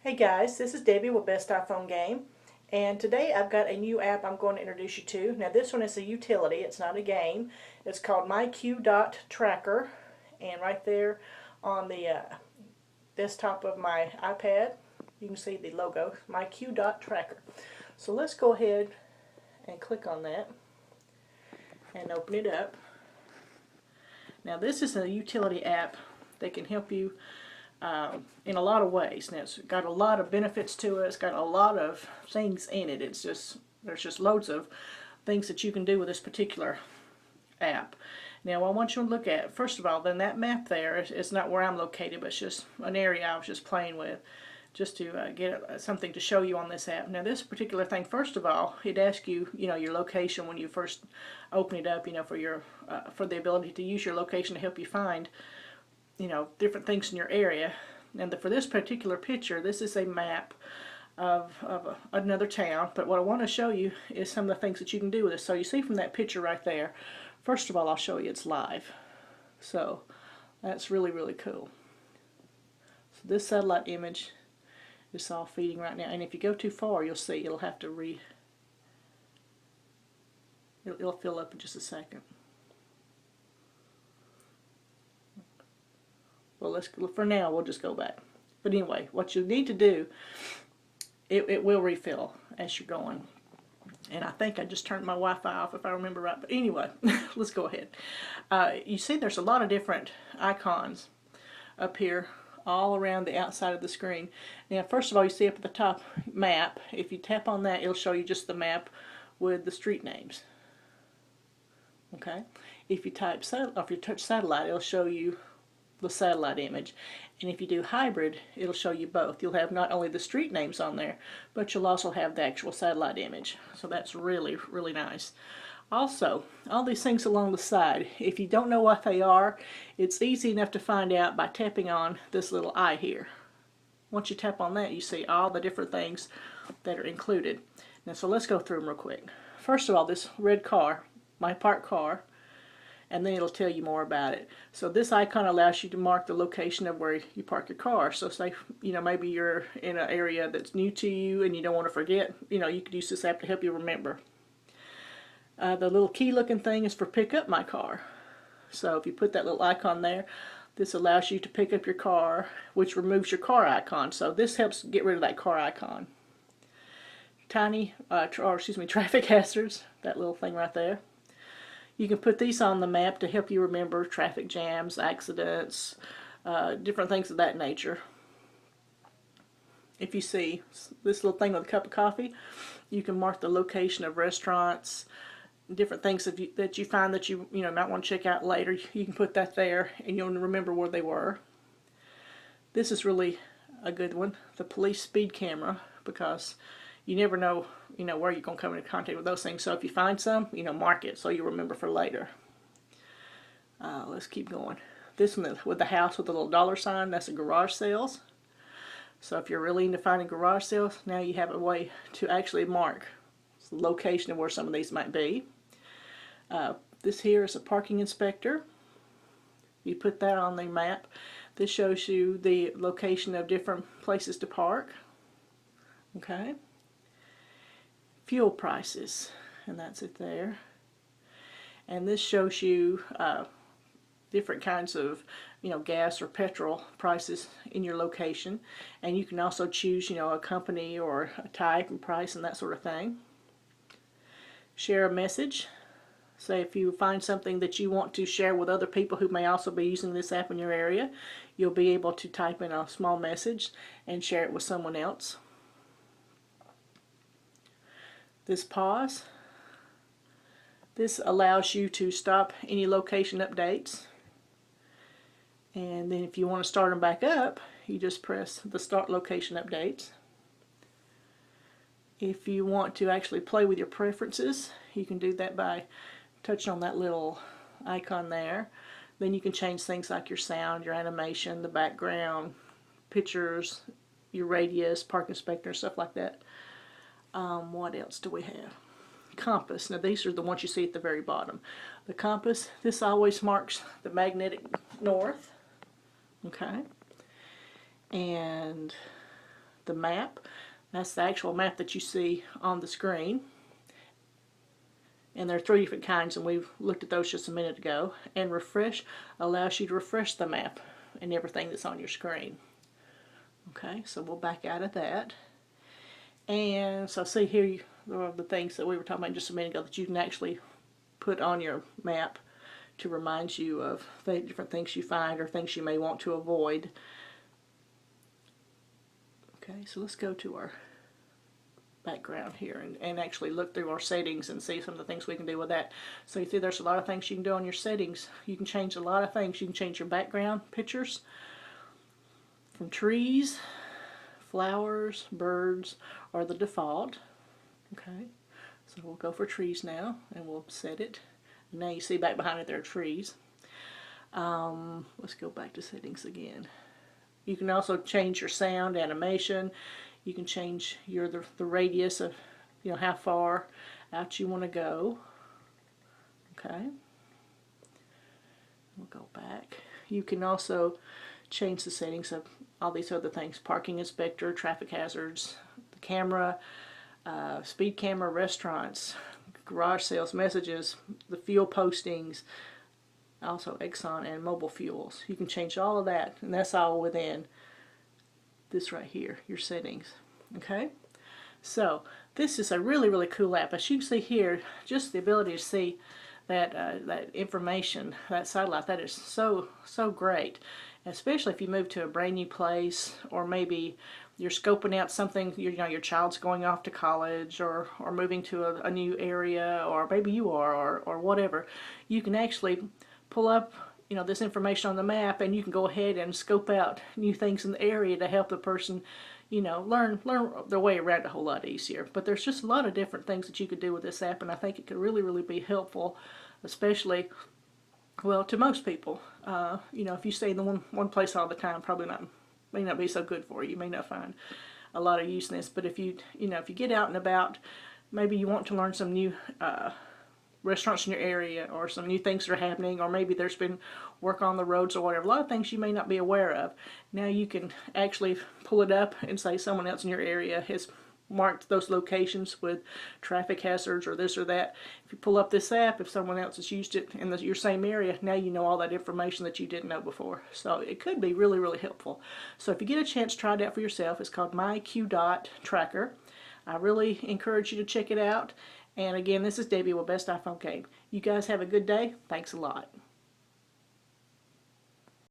Hey guys, this is Debbie with Best iPhone Game, and today I've got a new app I'm going to introduce you to. Now this one is a utility, it's not a game. It's called MyQDOT Tracker, and right there on the desktop of my iPad you can see the logo, MyQDOT Tracker. So let's go ahead and click on that and open it up. Now this is a utility app that can help you in a lot of ways. Now it's got a lot of benefits to it. It's got a lot of things in it. There's just loads of things that you can do with this particular app. Now I want you to look at, first of all, then that map there is not where I'm located, but it's just an area I was just playing with, just to get something to show you on this app. Now this particular thing, first of all, it asks you, your location when you first open it up, for the ability to use your location to help you find different things in your area. And for this particular picture, this is a map of another town, but what I want to show you is some of the things that you can do with it. So you see from that picture right there, first of all, I'll show you it's live. So that's really, really cool. So this satellite image is all feeding right now, and if you go too far, you'll see it'll have to it'll fill up in just a second. Well, for now, we'll just go back. But anyway, what you need to do, it will refill as you're going. And I think I just turned my Wi-Fi off if I remember right. But anyway, let's go ahead. You see there's a lot of different icons up here all around the outside of the screen. Now, first of all, you see up at the top, map. If you tap on that, it'll show you just the map with the street names. Okay? If you touch satellite, it'll show you the satellite image, and if you do hybrid, it'll show you both. You'll have not only the street names on there, but you'll also have the actual satellite image. So that's really, really nice. Also, all these things along the side, if you don't know what they are, it's easy enough to find out by tapping on this little eye here. Once you tap on that, you see all the different things that are included. Now, so let's go through them real quick. First of all, this red car, my parked car, and then it'll tell you more about it. So this icon allows you to mark the location of where you park your car. So say, maybe you're in an area that's new to you and you don't want to forget, you could use this app to help you remember. The little key looking thing is for pick up my car. So if you put that little icon there, this allows you to pick up your car, which removes your car icon. So this helps get rid of that car icon. Traffic hazards, that little thing right there. You can put these on the map to help you remember traffic jams, accidents, different things of that nature. If you see this little thing with a cup of coffee, you can mark the location of restaurants, different things that you find that you might want to check out later. You can put that there and you'll remember where they were. This is really a good one, the police speed camera, because you never know, where you're going to come into contact with those things. So if you find some, mark it so you remember for later. Let's keep going. This one with the house with the little dollar sign, that's a garage sales. So if you're really into finding garage sales, now you have a way to actually mark the location of where some of these might be. This here is a parking inspector. You put that on the map. This shows you the location of different places to park. Okay. Fuel prices, and that's it there. And this shows you different kinds of gas or petrol prices in your location, and you can also choose a company or a type and price and that sort of thing. Share a message. Say if you find something that you want to share with other people who may also be using this app in your area, you'll be able to type in a small message and share it with someone else. This pause, this allows you to stop any location updates, and then if you want to start them back up, you just press the start location updates. If you want to actually play with your preferences, you can do that by touching on that little icon there. Then you can change things like your sound, your animation, the background, pictures, your radius, park inspector, stuff like that. What else do we have? Compass. Now these are the ones you see at the very bottom. The compass, this always marks the magnetic north. Okay. And the map. That's the actual map that you see on the screen. And there are 3 different kinds, and we've looked at those just a minute ago. And refresh allows you to refresh the map and everything that's on your screen. Okay, so we'll back out of that. And so see here are the things that we were talking about just a minute ago that you can actually put on your map to remind you of the different things you find or things you may want to avoid. Okay, so let's go to our background here and actually look through our settings and see some of the things we can do with that. So you see there's a lot of things you can do on your settings. You can change a lot of things. You can change your background pictures from trees, flowers, birds, or the default. Okay, so we'll go for trees now and we'll set it. Now you see back behind it there are trees. Let's go back to settings again. You can also change your sound, animation. You can change the radius of how far out you want to go. Okay. We'll go back. You can also change the settings of all these other things: parking inspector, traffic hazards, the camera, speed camera, restaurants, garage sales, messages, the fuel postings, also Exxon and mobile fuels. You can change all of that, and that's all within this right here, your settings. Okay, so this is a really, really cool app. As you can see here, just the ability to see that that information, that satellite, that is so great. Especially if you move to a brand new place, or maybe you're scoping out something, your child's going off to college, or moving to a new area, or maybe you are, or whatever. You can actually pull up this information on the map, and you can go ahead and scope out new things in the area to help the person learn their way around a whole lot easier. But there's just a lot of different things that you could do with this app, and I think it could really, really be helpful, especially, well, to most people. If you stay in the one place all the time, probably may not be so good for you. You may not find a lot of use in this. But if you get out and about, maybe you want to learn some new restaurants in your area, or some new things that are happening, or maybe there's been work on the roads or whatever. A lot of things you may not be aware of. Now you can actually pull it up and say someone else in your area has marked those locations with traffic hazards or this or that. If you pull up this app, if someone else has used it in your same area, now you know all that information that you didn't know before. So it could be really, really helpful. So if you get a chance, try it out for yourself. It's called MyQDOT Tracker. I really encourage you to check it out. And again, this is Debbie with Best iPhone Game. You guys have a good day. Thanks a lot.